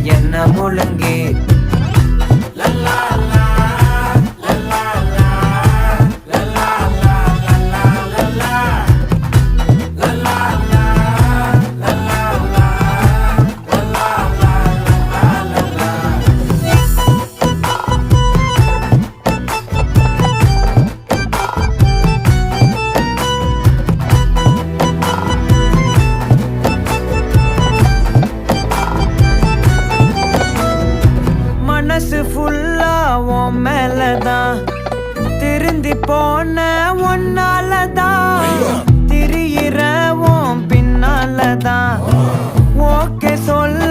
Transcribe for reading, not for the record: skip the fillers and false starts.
என்ன முழுங்கி மனசு ஃபுல்லா உன் மேலதான் திருந்தி போன ஒன்னாலதான் திரியிற உன் பின்னாலதான் ஓகே சொல்ல